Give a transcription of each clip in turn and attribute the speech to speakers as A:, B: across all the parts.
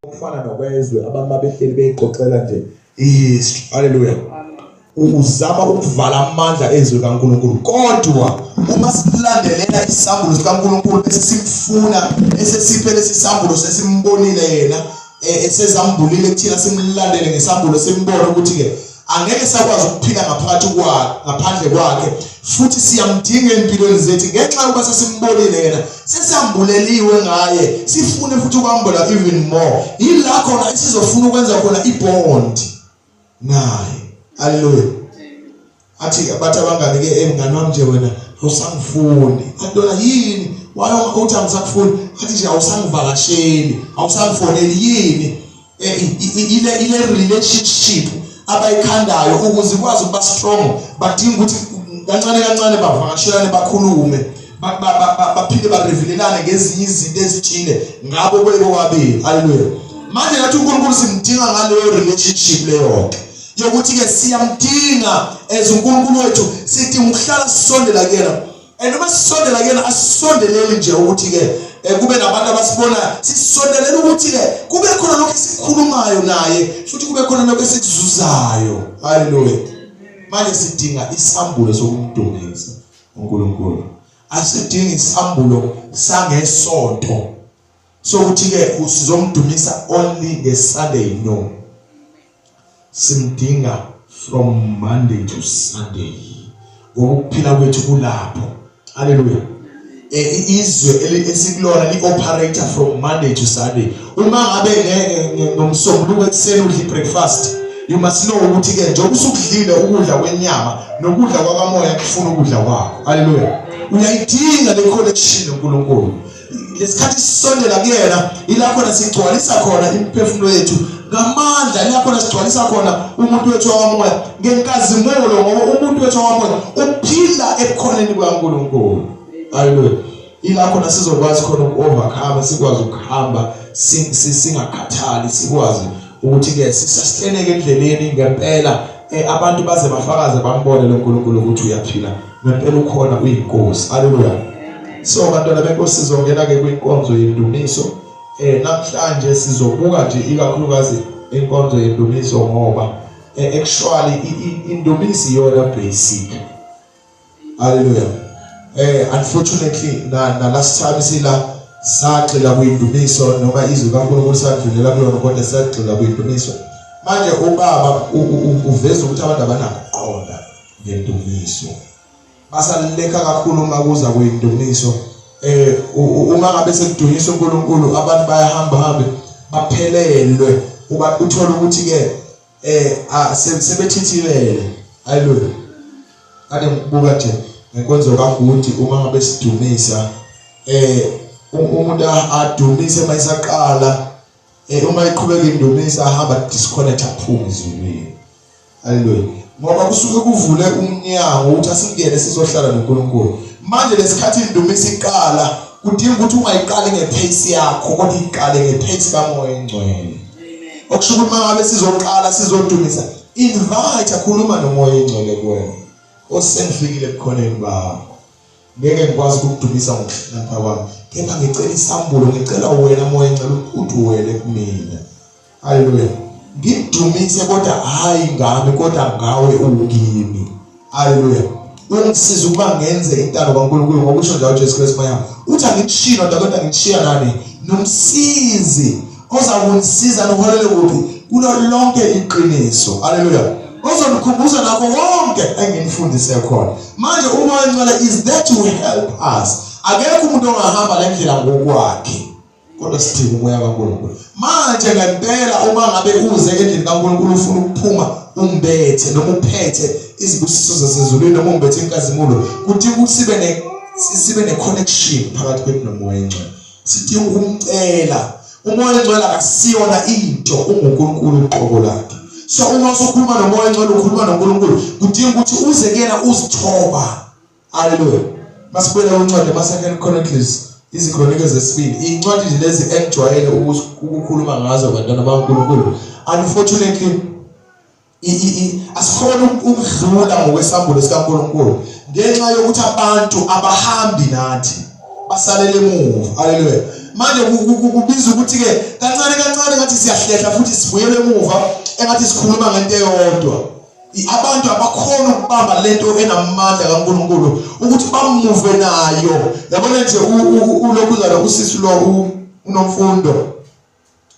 A: Kufana nokwezwe abantu mabehleli beyixoxela nje ihistory. Hallelujah. Uzama ukuvala amandla ezwe kaNkulunkulu. Kodwa uma silandelela isambulo sikaNkulunkulu bese simfuna esesiphele isisambulo sesimbonile yena esezambulile kuthina simlandele ngesambulo simbona ukuthi ke angeke sakwazi ukuphila ngaphandle kwakhe futhi siyamdinga empilweni zethu ngenxa yokuba sesimbonile yena sesambuleliwe ngaye sifune futhi ukwambula even more. Yila khona isizofuna ukwenza khona ibond naye. Hallelujah. Athi bathi abangani ke emngani wami nje wena awusangifuni. Adona yini? Wayo uthi angisakufuni. Athi nje awusangivakasheli, awusangifoneli yini? Ile relationship abayikhandayo ukuze ikwazi ukuba strong badinga ukuthi kancane kancane bavakashelane bakhulume baphinde barevelelane ngezinye izinto ezithile ngabo kwabili. Hallelujah. Manje nathi uNkulunkulu simdinga ngaleyo relationship leyo yokuthi ke siyamdinga uNkulunkulu wethu sidinga ukuhlala sisondela kuyena noma sisondela kuyena asisondeleli nje ukuthi ke kube nabantu abasibona sisondelela ukuthi ke kube khona lokho esikhulumayo naye futhi kube khona lokho esikuzuzayo. Hallelujah. Manje sidinga isambulo sokumdumisa uNkulunkulu. Asidingi isambulo sangesonto sokuthi ke usizomdumisa only ngeSunday. No. Simdinga from Monday to Sunday. Ngokuphila kwethu kulapho. Hallelujah. Izwe esikulona li-operator from Monday to Sunday. Uma ngabe ngomsombuluko ekuseni udla breakfast, you must know ukuthi ke njengoba usukudlile ukudla kwenyama nokudla kwakamoya kufuna ukudla kwakho. Hallelujah. Uyayidinga le connection noNkulunkulu. Lesikhathi sisondela kuyena ila khona sigcwalisa khona imphefumulo yethu ngamandla, ila khona sigcwalisa khona umuntu wethu wakamoya ngenkazimulo ngoba umuntu wethu wakamoya uphila ebukhoneni kwaNkulunkulu. Hallelujah. Ila khona sizokwazi khona uku-overcome, sikwazi ukuhamba singakhathali, sikwazi ukuthi ke sisasteneke endleleni ngempela abantu baze bafakaze bambone lo Nkulunkulu ukuthi uyaphila ngempela ukhona uyinkosi. Hallelujah. So bantwana benkosi sizongena ke kwinkonzo yendumiso. Namhlanje sizobuka nje ikakhulukazi inkonzo yendumiso ngoba actually indumiso iyona basic. Hallelujah. Unfortunately na last time sila sagxila kwindumiso noma izwi kaNkulunkulu sadlulela kulona kodwa sagxila kwindumiso. Manje ubaba uveza ukuthi abantu abanaqonda ngendumiso. Basaleka kakhulu uma kuza kwindumiso. Uma ngabe sekudunyiswa uNkulunkulu abantu bayahamba baphelelwe uthola ukuthi ke sebethithibele. Hallelujah. Ade ngibuka nje ngenkonzo kaGudi uma ngabe sidumisa umuntu adumise mayisaqala uma iqhubeka indumisa ahamba disconnect aphuma izulwini. Hallelujah. Ngoba kusuke kuvule umnyango ukuthi asingene sizohlala noNkulunkulu. Manje lesikhathi indumisa iqala kudinga ukuthi ungayiqali ngepace yakho kodwa iqale ngepace kaMoya eNgcwele. Amen. Okusho ukuthi mangabe sizoqala sizodumisa invite akhuluma noMoya eNgcwele kuwena. Osengifikile ebukhoneni bakho. Ngeke ngikwazi ukudumisa ngokuhlala kwami. Kepha ngicela isambulo, ngicela wena Moya eNgcwele ukuthi uwele kumina. Hallelujah. Ngidumise kodwa hayi ngami kodwa ngawe ukimi. Hallelujah. Ungisiza ukuba ngenze intando kaNkulunkulu ngokusho njalo uJesu Kristu mayami. Uthi angikishilo kodwa ngishiya nani? Nomsizi ozakungisiza noholele kuphi? Kulo lonke iqiniso. Hallelujah. Ozonikhumbuza nakho konke engimfundise khona. Manje uMoya eNgcwele is there to help us. Akekho umuntu ongahamba le ndlela ngokwakhe. Kodwa sidinga uMoya kaNkulunkulu. Manje ngempela uma ngabe uze endlini kaNkulunkulu ufuna ukuphuma umbethe noma uphethe izibusiso zasezulwini noma umbethe inkazimulo, kudinga ukuthi sibe ne connection phakathi kwethu noMoya eNgcwele. Sidinga ukumcela. uMoya eNgcwele akasiyona into uNkulunkulu uqobo lakhe. So uma usukhuluma noMoya eNgcwele ukhuluma noNkulunkulu, kudinga ukuthi uze kuyena uzithoba. Hallelujah. Masibele uncwadi ma-2 Chronicles izikronike zesibili, incwadi nje lezi engijwayele ukukhuluma ngazo abantwana baNkulunkulu. Unfortunately asikhona ukudlula ngokwesambulo sikaNkulunkulu ngenxa yokuthi abantu abahambi nathi basalele emuva. Hallelujah. manje kubiza ukuthi ke kancane ngathi siyahlehla futhi sibuyele emuva engathi sikhuluma ngento eyodwa. Abantu abakhona ukubamba lento enamandla kaNkulunkulu ukuthi bamuve nayo. Yabona nje ulokuzana usisi lo unomfundo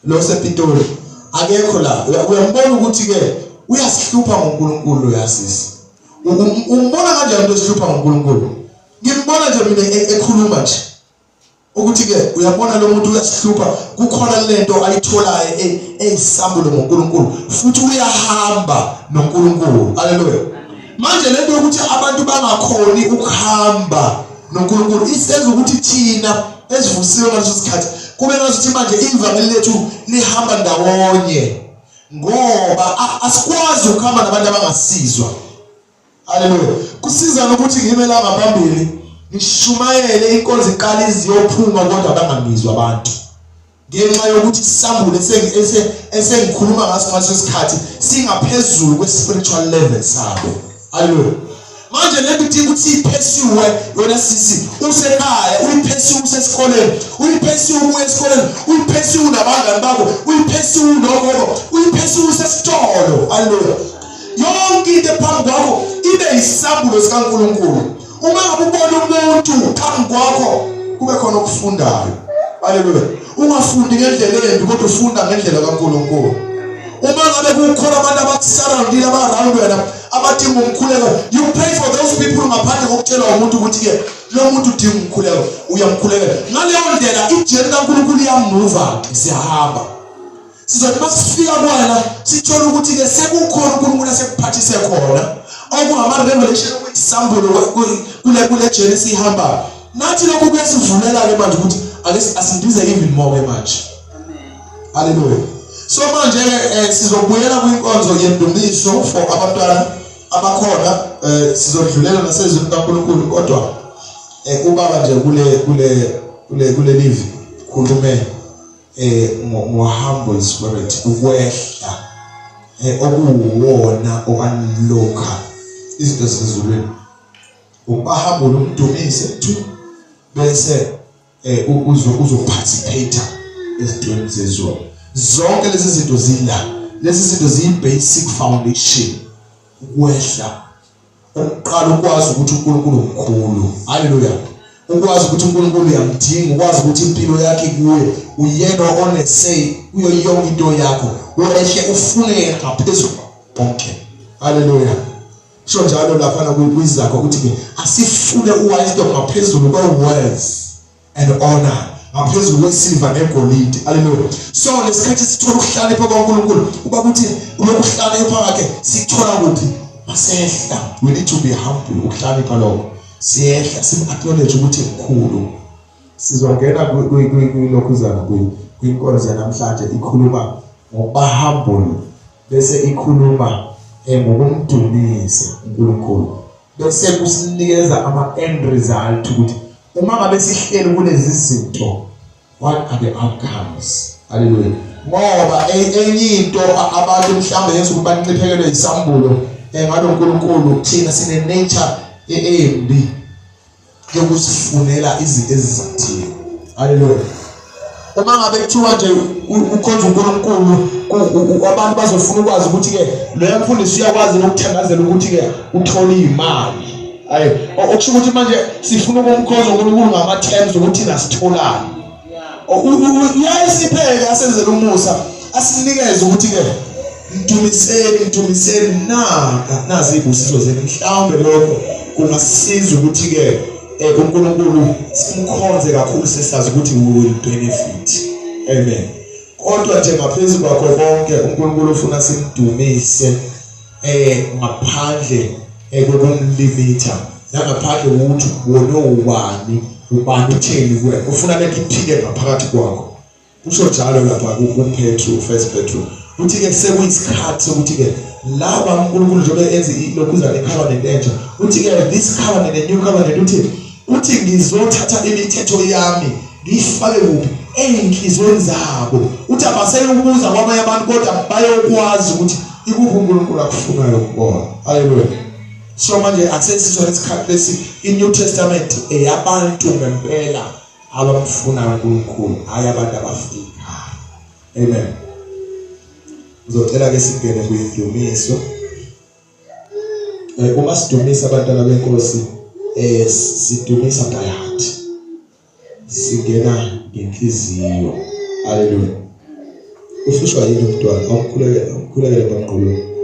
A: lo sePitoli akekho la. Uyambona ukuthi ke uyasihlupha ngoNkulunkulu yasisi. Umbona kanjani into esihlupha ngoNkulunkulu? Ngimbona nje mina ekhuluma nje ukuthi ke uyabona lo muntu uyasihlupha kukhona lento ayitholayo isambulo ngoNkulunkulu futhi uyahamba noNkulunkulu. Haleluya. Manje lento ukuthi abantu bangakhoni ukuhamba noNkulunkulu isenza ukuthi thina esivusiwe ngaleso sikhathi kube ngazuthi manje ivangeli lethu lihamba ndawonye ngoba asikwazi ukuhamba nabantu abangasizwa. Haleluya. Kusiza ukuthi ngime la ngaphambili ngishumayele inkonzo iqala iziyophuma kodwa bangangizwa abantu. Ngenxa yokuthi isambulo esengikhuluma ngaso isikhathi singaphezulu kwe-spiritual level sabo. Haleluya. Manje lento idinga ukuthi iphesiwe yona sisi usekhaya, uyiphesiwe usesikoleni, uyiphesiwe ubuye esikoleni, uyiphesiwe nabangani bakho, uyiphesiwe nogogo, uyiphesiwe usesitolo. Haleluya. Yonke into phambi kwakho ibe isambulo sikaNkulunkulu. Uma ngabe ubona umuntu phambi kwakho kube khona okufundayo. Haleluya. Ungafundi ngendlela embi kodwa ufunda ngendlela kaNkulunkulu. Uma ngabe kukhona abantu abakusurroundile around wena abadinga umkhuleko, you pray for those people ngaphandle kokutshela umuntu ukuthi ke lo muntu udinga umkhuleko uyamkhulekela. Ngaleyo ndlela ijeni kaNkulunkulu iyamuva siyahamba. Sizothi masifika kwena sithola ukuthi ke sekukhona uNkulunkulu asekuphathise khona okungama-revelation okuyisambulo kule jeni sihamba. Nathi lokhu kuyasivulela ke manje ukuthi asindize even more manje. Haleluya. So manje sizobuyela kwinkonzo yendumiso for abantwana abakhona sizodlulela nasezweni kaNkulunkulu kodwa ubaba nje kule live khulume ngo-humble spirit ukwehla okuwona okanloka izinto zezulwini ubahambule umdumise tu bese uzoparticipate ezintweni zezulu. Zonke lezi zinto zila, lezi zinto ziyi-basic foundation ukwehla. Uqala ukwazi ukuthi uNkulunkulu mkhulu. Haleluya. Ukwazi ukuthi uNkulunkulu uyamdinga, ukwazi ukuthi impilo yakhe kuye uyena onesay kuyo yonke into yakho. Uyehle ufune ngaphezulu konke. Haleluya. Sho njalo lapha kwizakho ukuthi ke asifune uwisdom ngaphezulu kwe-wealth and honor, ngaphezulu kwesilver negolide. Haleluya. So lesikhathi sithola ukuhlakanipha kwaNkulunkulu uba ukuthi ulokuhlakanipha kwakhe sithola kuphi? Masehla. We need to be humble. Ukuhlakanipha lokho siyehla sim-acknowledge ukuthi mkhulu. Sizongena kwilokhuzana kwinkonzo yanamhlanje ikhuluma ngobahambule bese ikhuluma ngokumdumisa uNkulunkulu bese kusinikeza ama-end result ukuthi uma ngabe sihleli kulezi zinto what are the outcomes. Haleluya. Ngoba enye into abantu mhlawumbe yenza ukuthi banciphekelwe isambulo ngalo uNkulunkulu thina sine nature embi yokusifunela izinto ezizithile. Haleluya. Uma ngabe kuthiwa nje ukhonza uNkulunkulu abantu bazofuna ukwazi ukuthi ke lo mfundisi uyakwazi ukuthangazela ukuthi ke uthola imali. Hayi okusho ukuthi manje sifuna ukumkhonza uNkulunkulu ngama-terms ukuthi thina sitholani. Uyayisipheke asenzele umusa asinikeze ukuthi ke mdumiseni nazi ibusiso zenu. Mhlawumbe lokho kungasiza ukuthi ke uNkulunkulu simkhonze kakhulu sesazi ukuthi we will benefit. Amen. Kodwa nje ngaphezulu kwakho konke uNkulunkulu ufuna simdumise ngaphandle kokumlimita nangaphandle ukuthi wona ubani utheni kuwe ufuna lento iphile ngaphakathi kwakho. Usho njalo lapha kuPetru 1 Petru uthi ke sekuyisikhathi sokuthi ke laba uNkulunkulu njengoba enze ilokhuzana icovenant entsha uthi ke this covenant a new covenant uthi ngizothatha imithetho yami ngiyifake kuphi enhlizweni zabo. Uthi abaseyukubuza kwamanye abantu kodwa bayokwazi ukuthi ikuphi uNkulunkulu akufunayo kubona. Haleluya. So manje akusesizwe isikhathi lesi iNew Testament eyabantu ngempela abamfuna uNkulunkulu hayi abantu abafika. Amen. Uzocela ke singene kwidumiso. Uma sidumisa abantwana benkosi sidumisa by heart. Singena ngenhliziyo. Hallelujah. Ufihlwa yini umntwana? Awukhulekele baqolo.